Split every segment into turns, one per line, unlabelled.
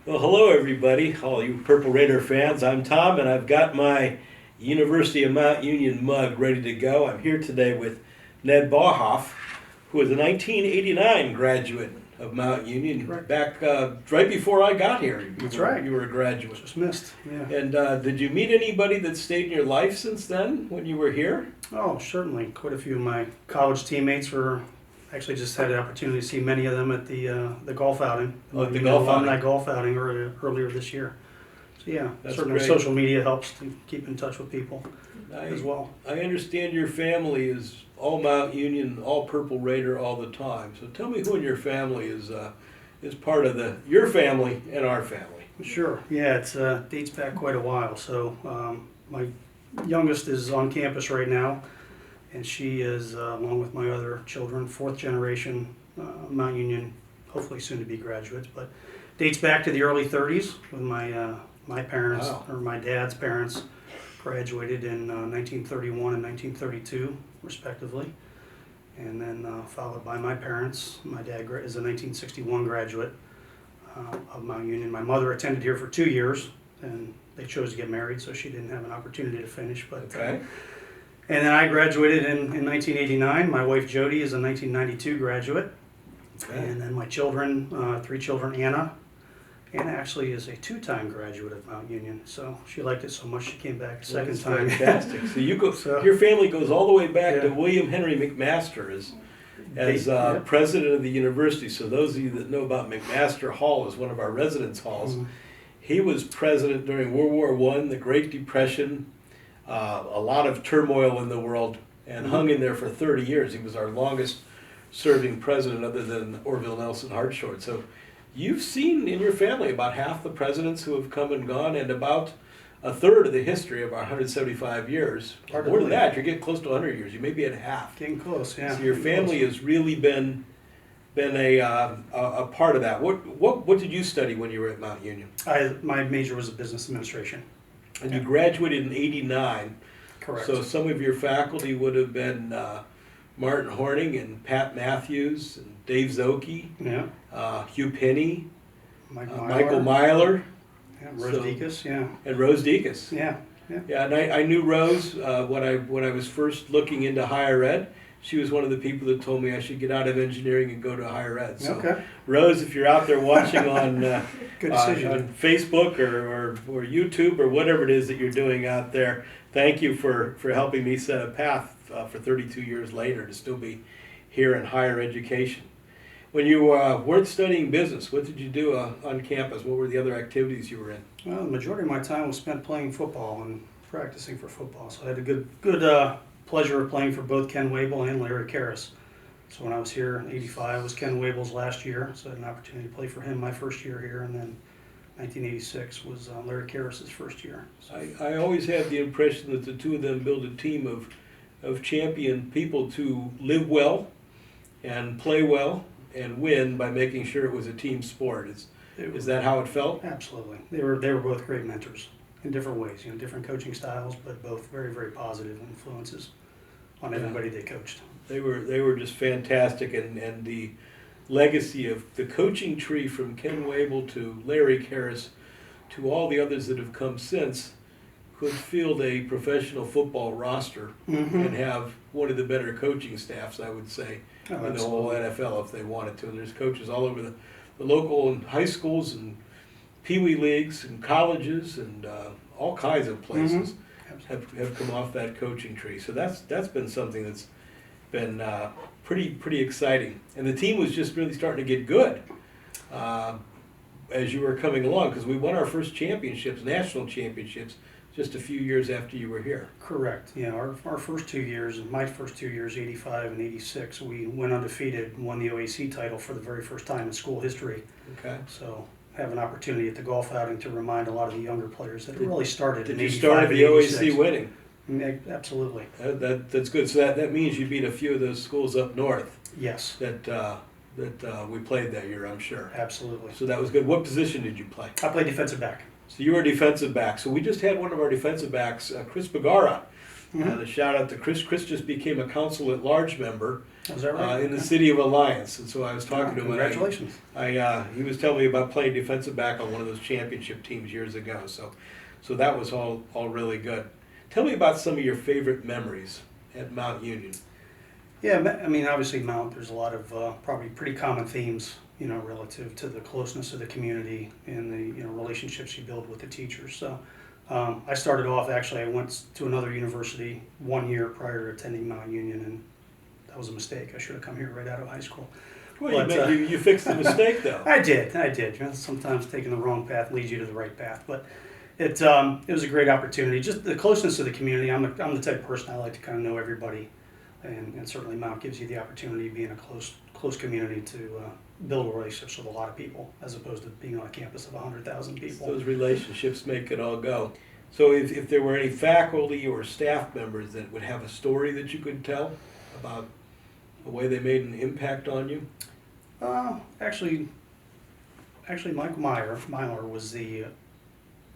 Well, hello everybody, all you Purple Raider fans. I'm Tom, and I've got my University of Mount Union mug ready to go. I'm here today with Ned Bauhof, who is a 1989 graduate of Mount Union.
Correct.
Back right before I got here.
That's right.
You were a graduate.
Just missed, yeah.
And did you meet anybody that stayed in your life since then when you were here?
Oh, certainly. Quite a few of my college teammates were, actually just had the opportunity to see many of them at the golf outing.
Oh, at the golf
alumni
outing.
golf outing earlier this year. So yeah,
That's
certainly
great.
social media helps to keep in touch with people as well.
I understand your family is all Mount Union, all Purple Raider all the time. So tell me who in your family is part of your family and our family.
Sure. Yeah, it dates back quite a while. So my youngest is on campus right now, and she is, along with my other children, fourth generation Mount Union, hopefully soon to be graduates, but dates back to the early 30s when my parents,
Wow.
or my dad's parents, graduated in 1931 and 1932, respectively. And then followed by my parents. My dad is a 1961 graduate of Mount Union. My mother attended here for 2 years, and they chose to get married, so she didn't have an opportunity to finish. But
Okay.
and then I graduated in 1989. My wife Jody is a 1992 graduate.
Okay.
And then my children, three children, Anna actually is a two-time graduate of Mount Union. So she liked it so much she came back a second
That's
time.
fantastic. So
So-
your family goes all the way back to
Yeah.
William Henry McMaster as
Yeah.
president of the university. So those of you that know about McMaster Hall as one of our residence halls,
Mhm.
he was president during World War I, the Great Depression, a lot of turmoil in the world, and hung in there for 30 years. He was our longest serving president other than Orville Nelson Hartshort. So you've seen in your family about half the presidents who have come and gone, and about a third of the history of our 175 years.
Hard to
More than
believe.
that, you're getting close to 100 years. You may be at half.
Getting close, yeah.
So your
Getting
family
close.
has really been a part of that. What did you study when you were at Mount Union?
My major was business administration.
And you graduated in '89.
Correct.
So some of your faculty would have been Martin Horning and Pat Matthews and Dave Zoki,
Yeah.
Hugh Penny,
Michael
Michael Myler,
Yeah, Rose
So-
Deacus, yeah.
and Rose Deacus.
Yeah.
Yeah, and I knew Rose when I was first looking into higher ed. She was one of the people that told me I should get out of engineering and go to higher ed. So,
Okay.
Rose, if you're out there watching on
Good decision.
on Facebook or YouTube or whatever it is that you're doing out there, thank you for helping me set a path for 32 years later to still be here in higher education. When you weren't studying business, what did you do on campus? What were the other activities you were in?
Well, the majority of my time was spent playing football and practicing for football. So I had a good pleasure of playing for both Ken Wable and Larry Karras. So when I was here in '85 was Ken Wable's last year, so I had an opportunity to play for him my first year here, and then 1986 was Larry Karras' first year. So,
I always had the impression that the two of them built a team of champion people to live well and play well and win by making sure it was a team sport. Is that how it felt?
Absolutely. They were both great mentors in different ways, different coaching styles, but both very, very positive influences on everybody they coached.
They were just fantastic, and the legacy of the coaching tree from Ken Wable to Larry Karras to all the others that have come since could field a professional football roster and have one of the better coaching staffs, I would say,
Oh,
in the whole NFL if they wanted to. And there's coaches all over the local and high schools and peewee leagues and colleges and all kinds of places have come off that coaching tree. So that's been something that's been pretty exciting. And the team was just really starting to get good as you were coming along, because we won our first championships, national championships, just a few years after you were here.
Correct. Yeah, our first 2 years, my first 2 years, '85 and '86, we went undefeated and won the OAC title for the very first time in school history.
Okay.
So have an opportunity at the golf outing to remind a lot of the younger players that it really started in
Did you
85
start
and
the OAC
86.
winning?
Yeah, absolutely.
That's good. So that means you beat a few of those schools up north
Yes,
that we played that year, I'm sure.
absolutely.
So that was good. What position did you play?
I played defensive back.
So you were a defensive back. So we just had one of our defensive backs, Chris Bagara, And a shout out to Chris. Chris just became a council at large member
Is that right?
in the city of Alliance. And so I was talking to him.
Congratulations.
He was telling me about playing defensive back on one of those championship teams years ago. So that was all really good. Tell me about some of your favorite memories at Mount Union.
Yeah, I mean, obviously Mount, there's a lot of probably pretty common themes, relative to the closeness of the community and the, relationships you build with the teachers. So I started off, actually, I went to another university 1 year prior to attending Mount Union, and that was a mistake. I should have come here right out of high school.
Well, you fixed the mistake, though.
I did. Sometimes taking the wrong path leads you to the right path, but it was a great opportunity. Just the closeness of the community. I'm the type of person I like to kind of know everybody, and certainly Mount gives you the opportunity of being a close community to build relationships with a lot of people, as opposed to being on a campus of 100,000 people.
Those relationships make it all go. So if there were any faculty or staff members that would have a story that you could tell about the way they made an impact on you?
Actually, Mike Myler was the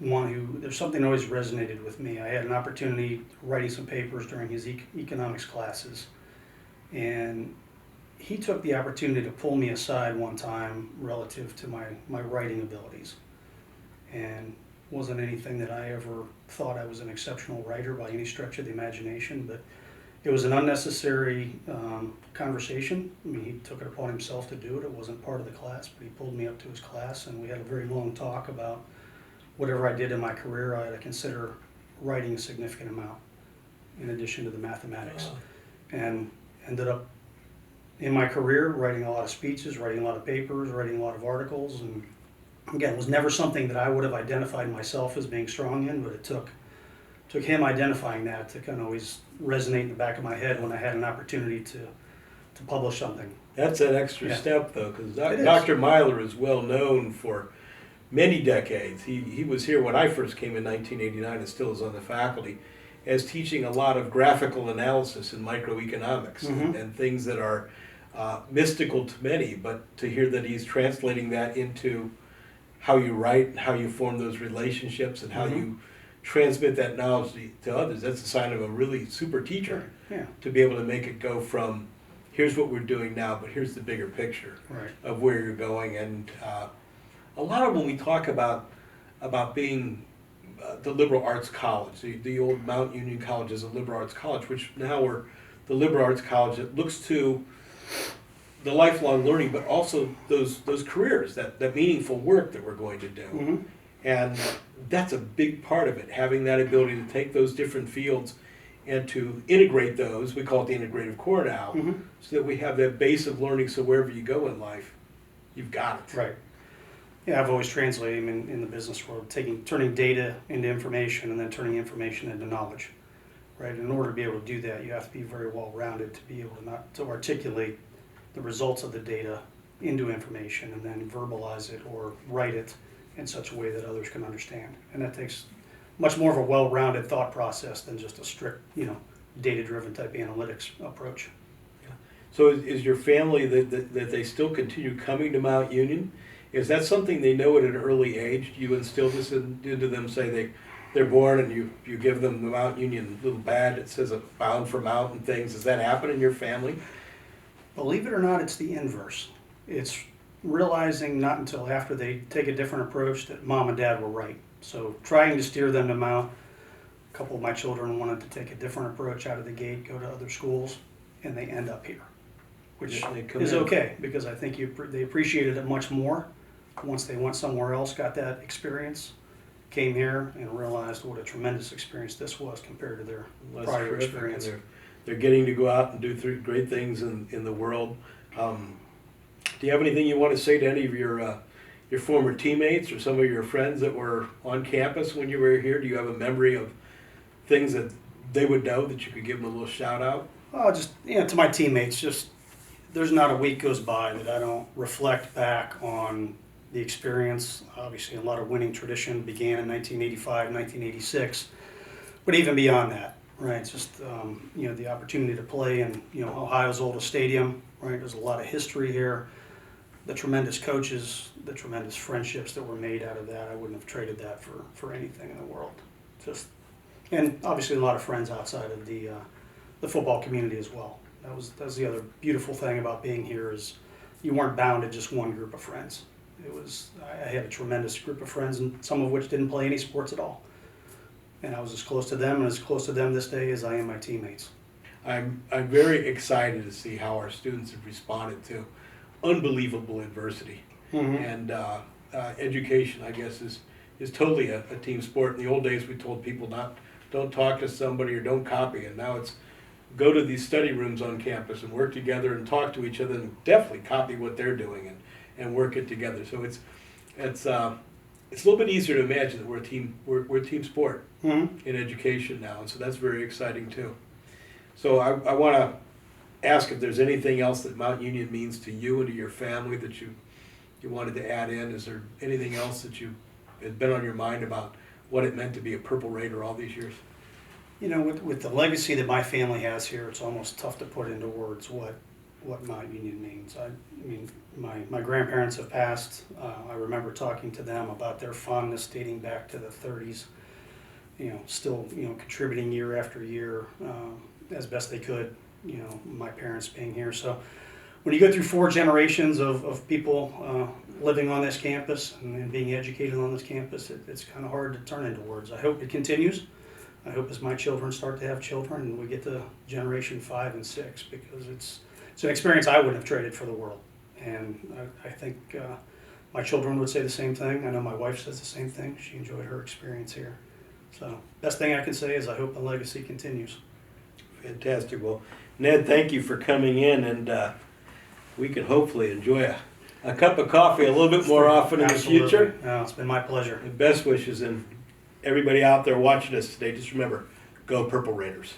one who, there's something that always resonated with me. I had an opportunity writing some papers during his economics classes, and he took the opportunity to pull me aside one time relative to my writing abilities. And wasn't anything that I ever thought I was an exceptional writer by any stretch of the imagination, but it was an unnecessary conversation. I mean, he took it upon himself to do it. It wasn't part of the class, but he pulled me up to his class, and we had a very long talk about whatever I did in my career. I had to consider writing a significant amount in addition to the mathematics. And ended up in my career writing a lot of speeches, writing a lot of papers, writing a lot of articles, and again, it was never something that I would have identified myself as being strong in, but it took him identifying that to kind of always resonate in the back of my head when I had an opportunity to publish something.
That's an extra step, though, because
It is.
Dr. Myler is well known for many decades. He was here when I first came in 1989 and still is on the faculty, as teaching a lot of graphical analysis in microeconomics and things that are mystical to many, but to hear that he's translating that into how you write, how you form those relationships, and how you transmit that knowledge to others, that's a sign of a really super teacher.
Yeah.
To be able to make it go from, here's what we're doing now, but here's the bigger picture of where you're going. And a lot of when we talk about being the liberal arts college, the old Mount Union College is a liberal arts college, which now we're the liberal arts college that looks to the lifelong learning, but also those careers, that meaningful work that we're going to do. And that's a big part of it, having that ability to take those different fields and to integrate those. We call it the Integrative Core now, so that we have that base of learning, so wherever you go in life, you've got it.
Right. Yeah, I've always translated them in the business world, turning data into information and then turning information into knowledge. Right. In order to be able to do that, you have to be very well rounded to be able to articulate the results of the data into information and then verbalize it or write it in such a way that others can understand. And that takes much more of a well-rounded thought process than just a strict, data-driven type analytics approach.
So is your family that they still continue coming to Mount Union? Is that something they know at an early age? Do you instill this into them, say they're born and you give them the Mount Union little badge that says bound for Mount and things? Does that happen in your family?
Believe it or not, it's the inverse. It's realizing not until after they take a different approach that mom and dad were right. So trying to steer them to Mount. A couple of my children wanted to take a different approach out of the gate, go to other schools, and they end up here, which is okay, because I think they appreciated it much more once they went somewhere else, got that experience, came here and realized what a tremendous experience this was compared to their prior experience.
They're getting to go out and do great things in the world. Do you have anything you want to say to any of your former teammates or some of your friends that were on campus when you were here? Do you have a memory of things that they would know that you could give them a little shout out?
Oh, just to my teammates, just there's not a week goes by that I don't reflect back on the experience. Obviously, a lot of winning tradition began in 1985, 1986, but even beyond that, right? It's just the opportunity to play in Ohio's oldest stadium, right? There's a lot of history here. The tremendous coaches, the tremendous friendships that were made out of that, I wouldn't have traded that for anything in the world. Just and obviously a lot of friends outside of the football community as well. That was the other beautiful thing about being here is you weren't bound to just one group of friends. I had a tremendous group of friends, and some of which didn't play any sports at all. And I was as close to them and as close to them this day as I am my teammates.
I'm very excited to see how our students have responded to unbelievable adversity. And education, I guess, is totally a team sport. In the old days, we told people don't talk to somebody or don't copy, and now it's go to these study rooms on campus and work together and talk to each other and definitely copy what they're doing and work it together. So it's a little bit easier to imagine that we're a team sport in education now, and so that's very exciting too. So I want to ask if there's anything else that Mount Union means to you and to your family that you wanted to add in. Is there anything else that has been on your mind about what it meant to be a Purple Raider all these years?
You know, with the legacy that my family has here, it's almost tough to put into words what Mount Union means. I mean, my grandparents have passed. I remember talking to them about their fondness dating back to the 30s. You know, still contributing year after year as best they could. You know, my parents being here. So when you go through 4 generations of people living on this campus and being educated on this campus, it's kind of hard to turn into words. I hope it continues. I hope as my children start to have children and we get to generation 5 and 6, because it's an experience I wouldn't have traded for the world. And I think my children would say the same thing. I know my wife says the same thing. She enjoyed her experience here. So best thing I can say is I hope the legacy continues.
Fantastic. Well, Ned, thank you for coming in, and we can hopefully enjoy a cup of coffee a little bit more often in the future.
No, it's been my pleasure.
And best wishes, and everybody out there watching us today, just remember, go Purple Raiders.